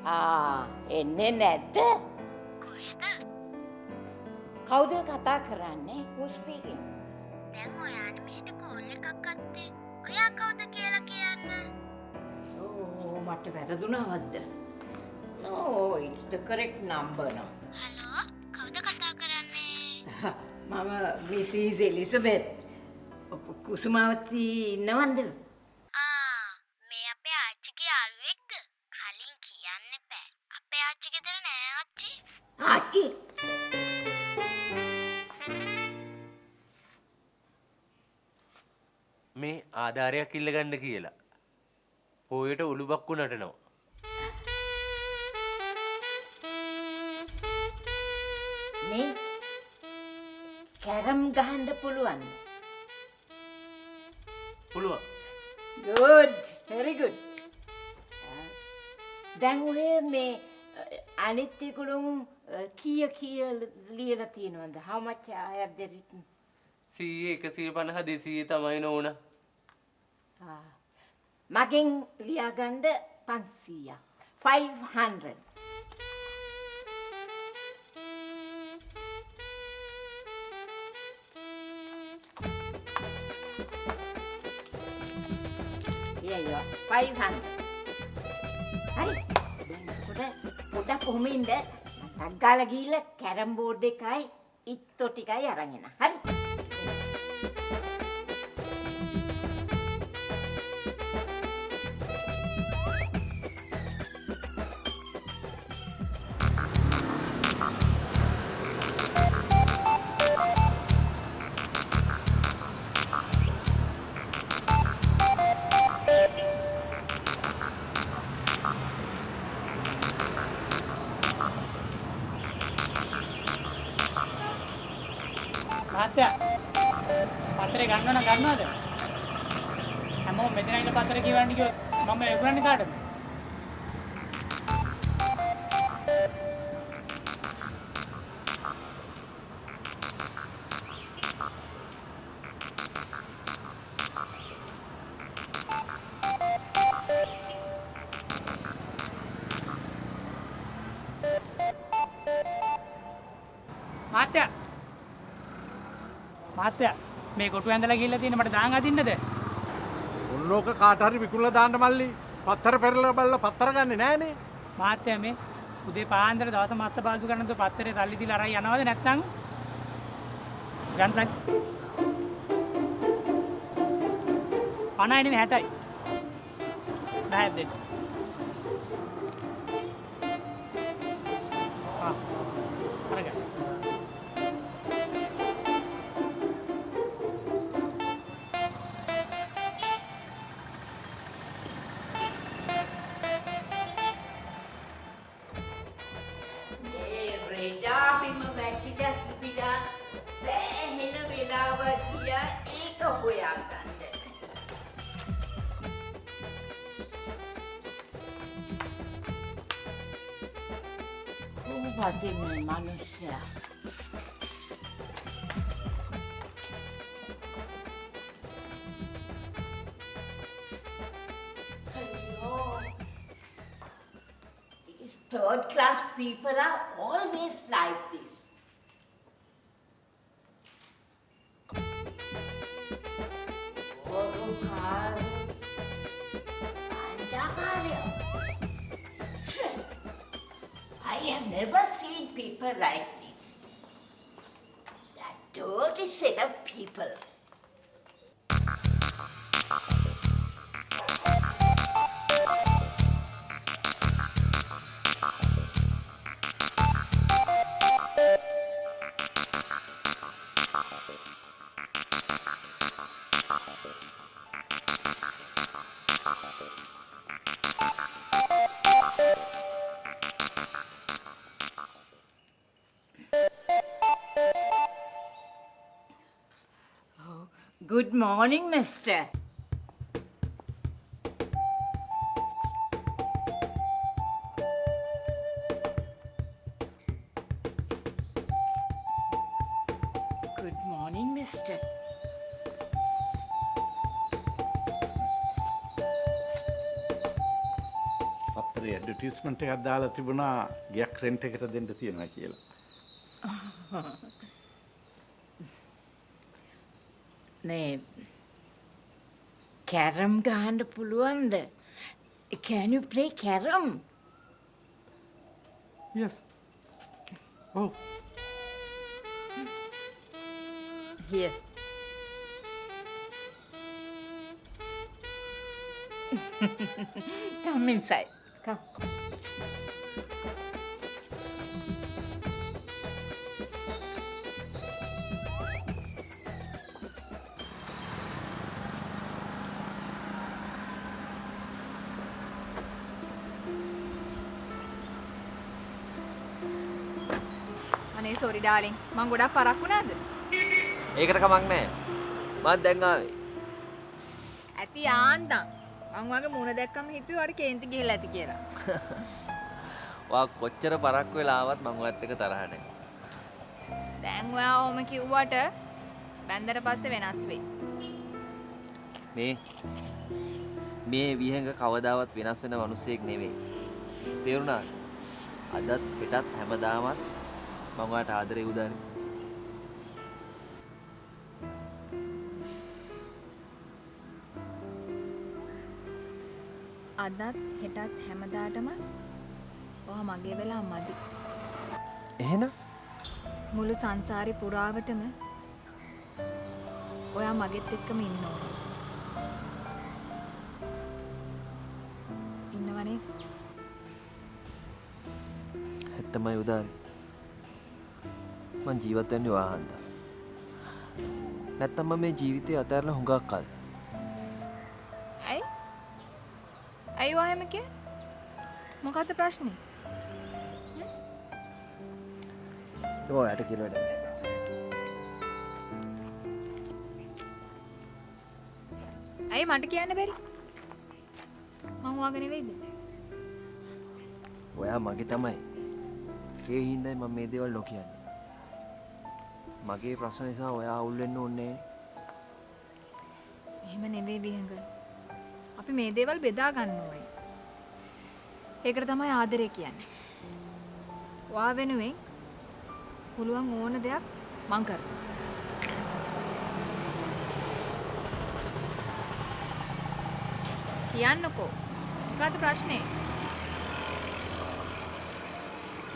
එන්නේ නැද්ද? කවුද කතා කරන්නේ? Who's speaking? දැන් ඔයාට මෙහෙට කෝල් එකක් අත්තේ. ඔයා කවුද කියලා කියන්න. මට වැරදුනවද? No, it's the correct number now. Hello කවුද කතා කරන්නේ? මම Mrs. Elizabeth. කුසුමාවති ඉන්නවද? මේ අපේ ආච්චිගේ යාළුවෙක්ද? කලින් කියන්න එපා. අපේ ආච්චි ගෙදර නෑ ආච්චි. ආච්චි. මේ ආධාරයක් ඉල්ලගන්න කියලා. පොයට උළුබක්කු නටනවා. මේ කැරම් ගහන්න පුළුවන්ද? පුළුවන්. Good, very good. දැන් ඔය මේ අනිත් ඒගොල්ලෝ කීය ලියලා තියෙනවද? How much I have they written? 100 150 200 තමයි නෝන. මගෙන් ලියාගන්න 500. 500. Here you are. 500. හරි. දැන් පොඩක් කොහොම ඉන්න මටක් ගාලා ගිහිල්ලා කැරම් බෝඩ් එකයි ඉත්තෝ ටිකයි අරන් එන්න. හරි. මහත්තයා පත්‍රේ ගන්නවද? හැමෝම මෙතන ඉන්න පත්‍රේ කියවන්න කිව්වොත් මම එගුණන්නේ කාටද? මහත්තයා මේ කොටු ඇඳලා ගිහිල්ලා තියෙන මට දාන් අදින්නද? උන්නෝක කාට හරි විකුණලා දාන්න මල්ලි. පත්තර පෙරලා බලලා පත්තර ගන්නෙ නෑනේ. මහත්තයා මේ උදේ පාන්දර දවස මත්ත බාල්දු කරනද පත්තරේ තල්ලි දීලා අරයි යනවද නැත්නම්? ගන්සන් 50යි නෙමෙයි 60යි. 10ක් දෙන්න. අරගන්න. පදින්නේ මනුස්සයා. These third class people are always like this. I have never seen people like this. That dirty set of people. Good morning, mister. Good morning, mister. පත්‍රය ඇඩ්වර්ටයිස්මන්ට් එකක් දාලා තිබුණා ගයක් රෙන්ට් එකට දෙන්න තියෙනවා කියලා. නේ කැරම් ගහන්න පුළුවන්ද? Can you play carom? Yes. Oh. Here. Come inside. Come. අනේ සෝරි ඩාලින් මං ගොඩක් පරක් වුණාද? ඒකට කමක් නැහැ. මම දැන් ආවේ. ඇති ආන්දම්. මං වගේ මුණ දැක්කම හිතුවේ වඩ කේන්ති ගිහිල්ලා ඇති කියලා. වා කොච්චර පරක් වෙලා ආවත් මම ඔයත් එක තරහ නැහැ. දැන් ඔයා ඕම කිව්වට බැන්දට පස්සේ වෙනස් වෙයි. මේ විහංග කවදාවත් වෙනස් වෙන මිනිසෙක් නෙවෙයි. තේරුණාද? අදත් පිටත් හැමදාමත් මම ඔයාට ආදරේ උදානේ. අදත් හෙටත් හැමදාටම ඔයා මගේ වෙලා මදි. එහෙනම් මුළු සංසාරේ පුරාවටම ඔයා මගෙත් එක්කම ඉන්න ඕනේ. ඉන්නවනේ. ඇත්තමයි උදානේ. මං ජීවත් වෙන්නේ ඔයා හන්දා. නැත්තම් මම මේ ජීවිතේ අතහැරලා හුඟක් කල්. ඇයි? ඇයි ඔයා එහෙම කියේ? මොකක්ද ප්‍රශ්නේ? ඔයාට කියලා වැඩක් නැහැ. ඇයි මට කියන්න බැරි? මං වාගේ නෙවෙයිද? ඔයා මගේ තමයි. ඒ හින්දායි මම මේ දේවල් නොකියන්නේ. මගේ ප්‍රශ්න නිසා ඔයා අවුල් වෙන්න ඕනේ නැහැ. එහෙම නෙවෙයි විහංග. අපි මේ දේවල් බෙදා ගන්න ඕනේ. ඒකට තමයි ආදරය කියන්නේ. ඔයා වෙනුවෙන් පුළුවන් ඕන දෙයක් මං කරනවා. කියන්නකෝ. මොකක්ද ප්‍රශ්නේ?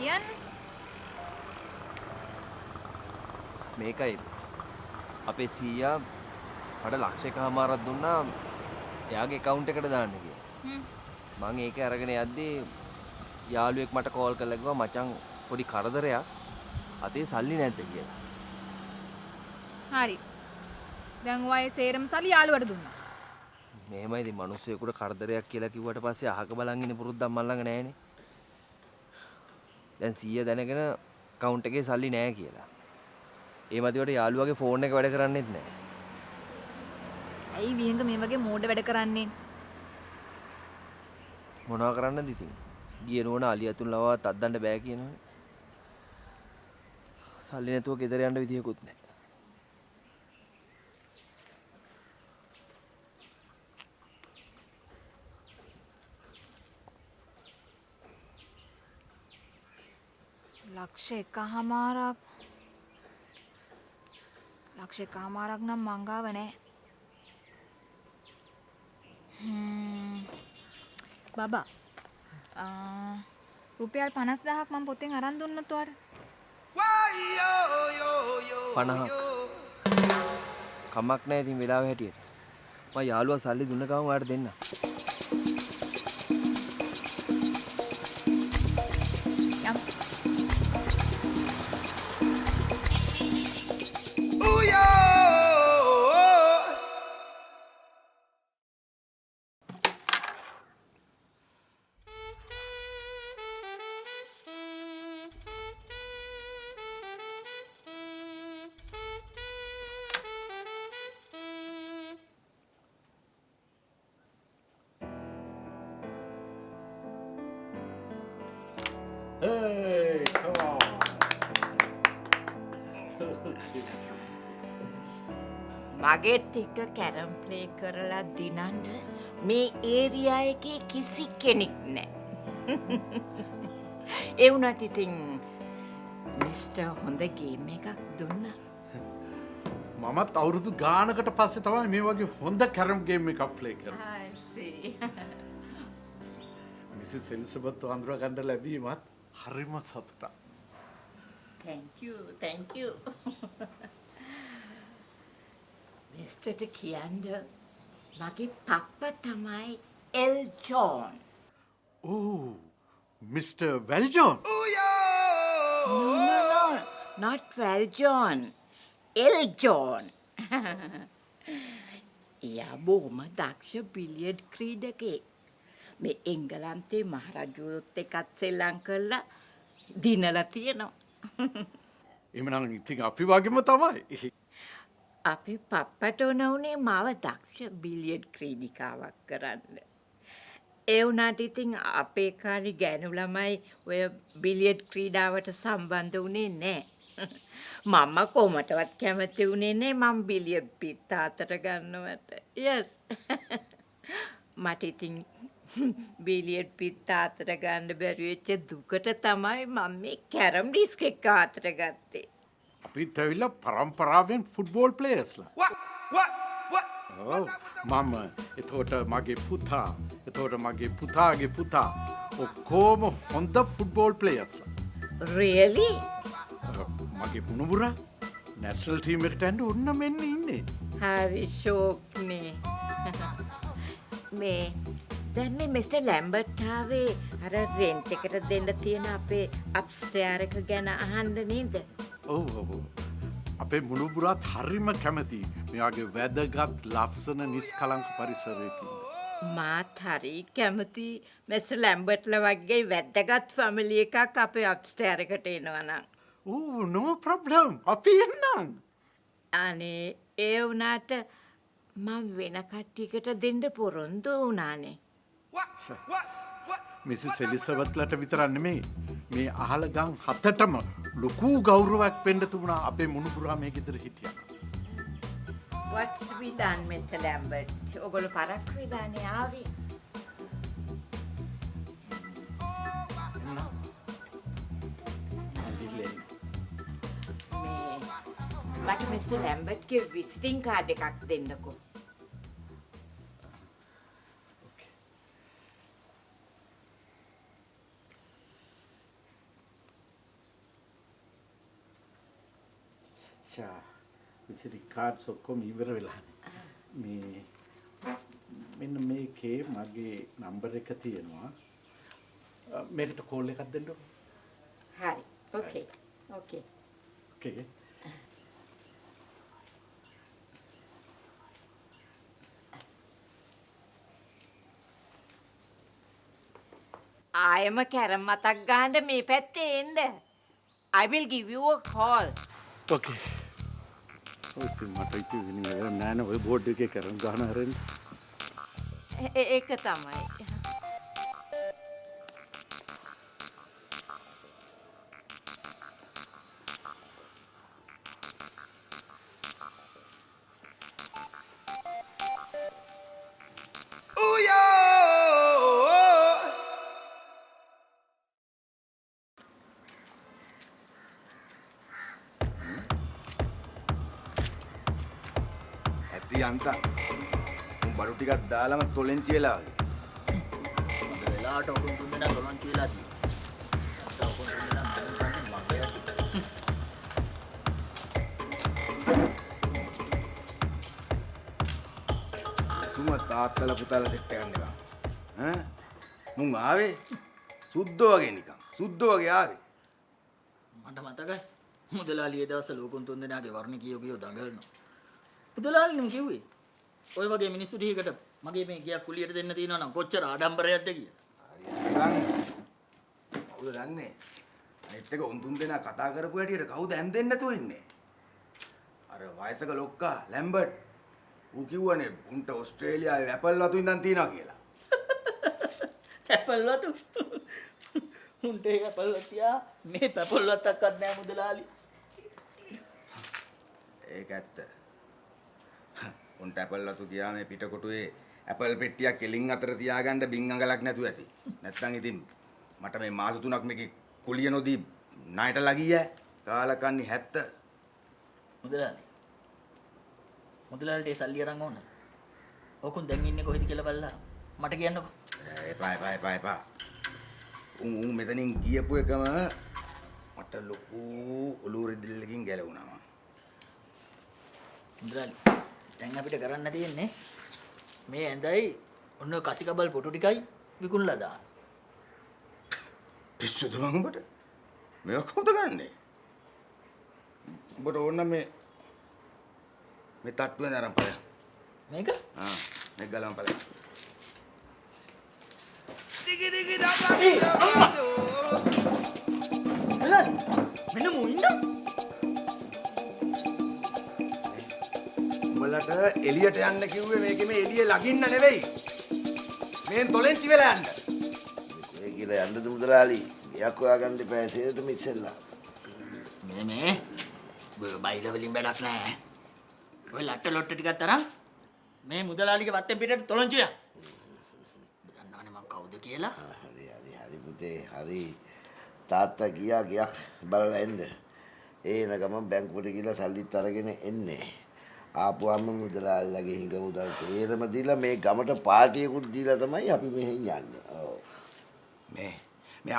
කියන්න. මේකයි අපේ සීයා මට ලක්ෂයකමාරක් දුන්නා එයාගේ account එකට දාන්න කියලා. මම ඒක අරගෙන යද්දී යාළුවෙක් මට කෝල් කරලා කිව්වා මචං පොඩි කරදරයක් අතේ සල්ලි නැද්ද කියලා. හරි. දැන් ඔයා සේරම සල්ලි යාළුවට දුන්නා. මෙහෙමයි ඉතින් මිනිස්සුෙකුට කරදරයක් කියලා කිව්වට පස්සේ අහක බලන් ඉන්න පුරුද්දක් මන් ළඟ නැහැනේ. දැන් 100 දැනගෙන account එකේ සල්ලි නැහැ කියලා. ඒ මදිවට යාළුවාගේ ෆෝන් එක වැඩ කරන්නේත් නැහැ. ඇයි විහංග මේ වගේ මෝඩ වැඩ කරන්නේ? මොනවා කරන්නද ඉතින්? ගියේ නෝන අලියතුන් ලවවත් අද්දන්න බෑ කියනවනේ. සල්ලි නැතුව ගෙදර යන්න විදියකුත් නැහැ. ලක්ෂ එකමාරක් නම් මංගාව නෑ. බබා රුපියල් 50000ක් මම පොතෙන් අරන් දුන්නොත් ඔයාට 50ක් කමක් නැහැ ඉතින් වෙලාව හැටියට මම යාළුවා සල්ලි දුන්න ගමන් ඔයාලට දෙන්න. යම්. Hey, come on. මගෙත් එක කැරම් ප්ලේ කරලා දිනන්න මේ ඒරියා එකේ කිසි කෙනෙක් නැහැ. ඒ වුණාට ඉතින් මිස්ටර් හොඳ ගේම් එකක් දුන්නා. මමත් අවුරුදු ගානකට පස්සේ තමයි මේ වගේ හොඳ කැරම් ගේම් එකක් ප්ලේ කරන්නේ. I see. මිසිස් එලිසබෙත් අඳුර ගන්න ලැබීමත් හරිම සතුටක්. Thank you, thank you. මිස්ටර්ට කියන්න මගේ පප්පා තමයි එල් ජෝන්. ඕ මිස්ටර් වෙල්ජෝන්. No, not Val John. El John. එයා බොහොම දක්ෂ බිලියඩ් ක්‍රීඩකයෙක්. මේ එංගලන්තේ මහරජුරුත් එක්කත් සෙල්ලම් කරලා දිනලා තියෙනවා. එමනම් ඉතින් අපි වගේම තමයි. අපි පප්පට ඕන උනේ මාව දක්ෂ බිලියඩ් ක්‍රීඩිකාවක් කරන්න. ඒ වුණාට ඉතින් අපේ කාලේ ගෑනු ළමයි ඔය බිලියඩ් ක්‍රීඩාවට සම්බන්ධ වුණේ නැහැ. මම කොහොමටවත් කැමති වුණේ නැහැ මම බිලියඩ් පිට අතට ගන්නවට. Yes. මට ඉතින් බිලියඩ් පිට අතට ගන්න බැරි වෙච්ච දුකට තමයි මම මේ කැරම් ඩිස්ක් එක අතට ගත්තේ. අපිත් ඇවිල්ලා පරම්පරාවෙන් ෆුට්බෝල් ප්ලේයර්ස්ලා. මම එතකොට මගේ පුතා එතකොට මගේ පුතාගේ පුතා ඔක්කොම හොඳ ෆුට්බෝල් ප්ලේයර්ස්ලා. Really? මගේ පුණුබුරා නැෂනල් ටීම් එකට යන්න ඔන්න මෙන්න ඉන්නේ. හරි ෂෝක්නේ. මේ දැන් මේ මිස්ටර් ලැම්බර්ට් ආවේ අර රෙන්ට් එකට දෙන්න තියෙන අපේ අප්ස්ටෙයාර් එක ගැන අහන්න නේද? ඔව් ඔව්. අපේ මුණුබුරාත් හරිම කැමති මෙයාගේ වැදගත් ලස්සන නිස්කලංක පරිසරයක ඉන්න. මාත් හරි කැමති මිස්ටර් ලැම්බර්ට්ලා වගේ වැදගත් ෆැමිලි එකක් අපේ අප්ස්ටෙයාර් එකට එනවා නම්. ඕ no problem. අපි එන්නම්. අනේ ඒ වුණාට මම වෙන කට්ටියකට දෙන්න පොරොන්දු වුණානේ. මිසිස් එලිසබෙත්ලට විතරක් නෙමෙයි මේ අහල ගම් හතටම ලොකු ගෞරවයක් වෙන්න තිබුණා අපේ මුණුබුරා මේ ගෙදර හිටියා. What's we done, Mr. Lambert? ඔගොල්ලෝ පරක් විදානේ ආවේ. මට මිස්ටර් ලැම්බර්ට්ගේ විසිටින් කාඩ් එකක් දෙන්නකෝ. විසිටින් කාඩ්ස් ඔක්කොම ඉවර වෙලානේ. මේ මෙන්න මේකේ මගේ නම්බර් එක තියෙනවා. මේකට කෝල් එකක් දෙන්නකෝ. හරි. Okay. Okay. Okay. ආයම කැරම් මතක් ගන්න මේ පැත්තේ එන්න. I will give you a call. Okay. මට ඉතින් නෑන ඔය බෝඩ් එකේ කරන් ගහන හරින්. ඒක තමයි. යන්තා උන් බඩු ටිකක් දාලම තොලෙන්චි වෙලා වගේ. මට වෙලාවට උඩුන් තුන්දෙනා තොලෙන්චි වෙලා තියෙනවා. නැත්නම් උඩුන් තුන්දෙනා මගෙන් තුම තාත්තලා පුතාලා සෙට් එකක් නිකන්. ඈ මුන් ආවේ සුද්ධෝ වගේ නිකන්. සුද්ධෝ වගේ ආවේ. මට මතකයි. මුදලාලි ඒ දවස් ලෝකුන් තුන්දෙනාගේ වර්ණ කියෝ දඟලනවා. මුදලාලිනම් කිව්වේ ඔය වගේ මිනිස්සු ටිකකට මගේ මේ ගියක් කුලියට දෙන්න තියෙනවා නම් කොච්චර ආඩම්බරයක්ද කියලා. හරි කවුද දන්නේ? අනිත් එක උන් තුන් දෙනා කතා කරපු හැටියට කවුද ඇන්දෙන්න නැතුව ඉන්නේ? අර වයසක ලොක්කා ලැම්බර්ට් ඌ කිව්වනේ උන්ට ඕස්ට්‍රේලියාවේ ඇපල් වතු ඉඳන් තියනවා කියලා. ඇපල් වතු? උන්ට ඒක ඇපල් වතියා මේ පැපල් වත්තක්වත් නෑ මුදලාලි. ඒක ඇත්ත. උන්ට ඇපල් වතු ගියා මේ පිටකොටුවේ ඇපල් පෙට්ටියක් කෙලින් අතර තියාගන්න බින් අඟලක් නැතුව ඇති. නැත්තම් ඉතින් මට මේ මාස 3ක් මේකේ කුලිය නොදී ණයට ලගිය කාලකන්ණි 70. මුදලාලිට ඒ සල්ලි අරන් ඕන. ඔකුන් දැන් ඉන්නේ කොහෙද කියලා බලලා මට කියන්නකෝ. එපා. උන් මෙතනින් ගියපු එකම මට ලොකු ඔලුව රිදෙල්ලකින් ගැලවුණා. මුදලාලි දැන් අපිට කරන්න තියෙන්නේ මේ ඇඳයි ඔන්න කසිකබල් පොටු ටිකයි විකුණලා දාන්න. පිස්සුද මං උඹට? මේක කවුද ගන්නෙ? උඹට ඕන මේ තට්ටුවෙන් අරන් බලන්න. මේක? මේක ගලවන්න බලන්න. මෙන්න මු ඉන්න. උඹලට එළියට යන්න කිව්වේ මේකේ මේ එළිය ලගින්න නෙවෙයි. මේන් තොලෙන්චි වෙලා යන්න. ඒ කියලා යන්නද මුදලාලි? ගයක් හොයාගන්න එපා සේරටම ඉස්සෙල්ලා. මේ බයිල වලින් වැඩක් නැහැ. ඔය ලට්ට ලොට්ට ටිකක් තරම් මේ මුදලාලිගේ වත්තෙන් පිටට තොලංචිය. දන්නවනේ මං කවුද කියලා? හරි පුතේ හරි. තාත්තා ගියා ගයක් බලලා එන්න. ඒන ගමන් බැංකුවට ගිහලා සල්ලිත් අරගෙන එන්නේ. ආපුවම මුදලාලිලාගේ හිඟ මුදල් තේරම දීලා මේ ගමට පාටියකුත් දීලා තමයි අපි මෙහෙන් යන්නේ. ඔව්. මේ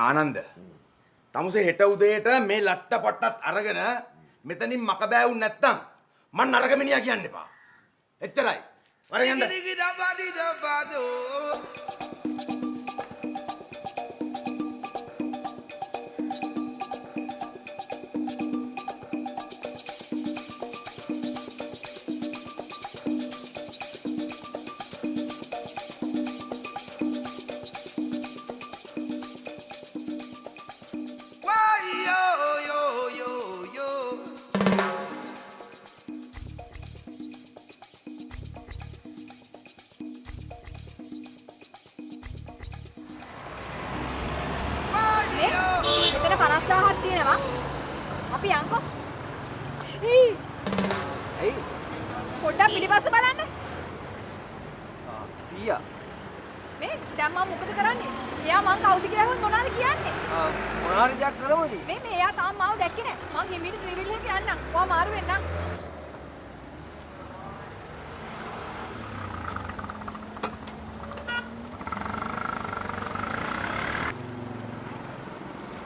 ආනන්ද. තමුසේ හෙට උදේට මේ ලට්ට පට්ටත් අරගෙන මෙතනින් මක බෑවුන් නැත්තම් මං නරක මිනිහා කියන්න එපා. එච්චරයි. වරෙන් යන්න. මෙතන 50000ක් තියෙනවා. අපි යන්කෝ. ඇයි? පොඩ්ඩක් පිටිපස්ස බලන්න. සීයා. මේ දැන් මම මොකද කරන්නේ? එයා මං කවුද කියලා මොනවද කියන්නේ? මොනාරි දෙයක් කරමුද? මේ එයා තාම මාව දැක්කේ නැහැ. මං හිමීට ත්‍රිවිල් එක යන්නම්. ඔයා මාරු වෙන්නම්.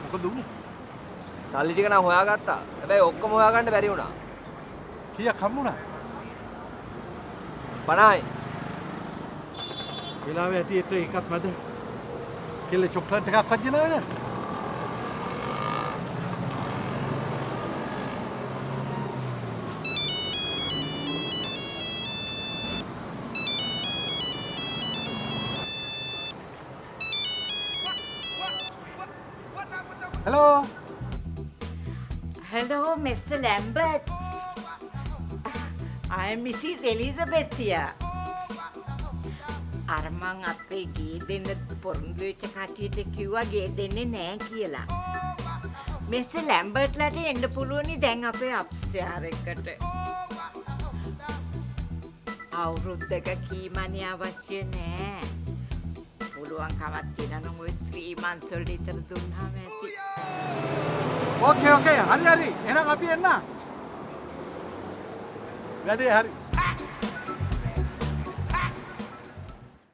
මොකද උනේ? සල්ලි ටික නම් හොයාගත්තා. හැබැයි ඔක්කොම හොයාගන්න බැරි වුණා. කීයක් හම්බුණා? 50යි. වෙලාවේ ඇටියට එකක් මැද. කෙල්ල චොක්ලට් එකක් වදිනාවේ නේද? Hello. Hello, Mr. Lambert. I am Mrs. Elizabeth here. අරමං අපේ ගේ දෙන්න පොරොන්දු වෙච්ච කට්ටියට කිව්වා ගේ දෙන්නේ නෑ කියලා. Mr. Lambertලාට එන්න පුළුවනි දැන් අපේ අප්ස්ටෙයාර් එකට. අවුරුද්දක කීමනේ අවශ්‍ය නෑ. පුළුවන් කමක් තියෙනවා නම් ඔය 3 months වලට විතර දුන්නාම ඇති. Okay. හරි. එහෙනම් අපි එන්න. වැඩේ හරි.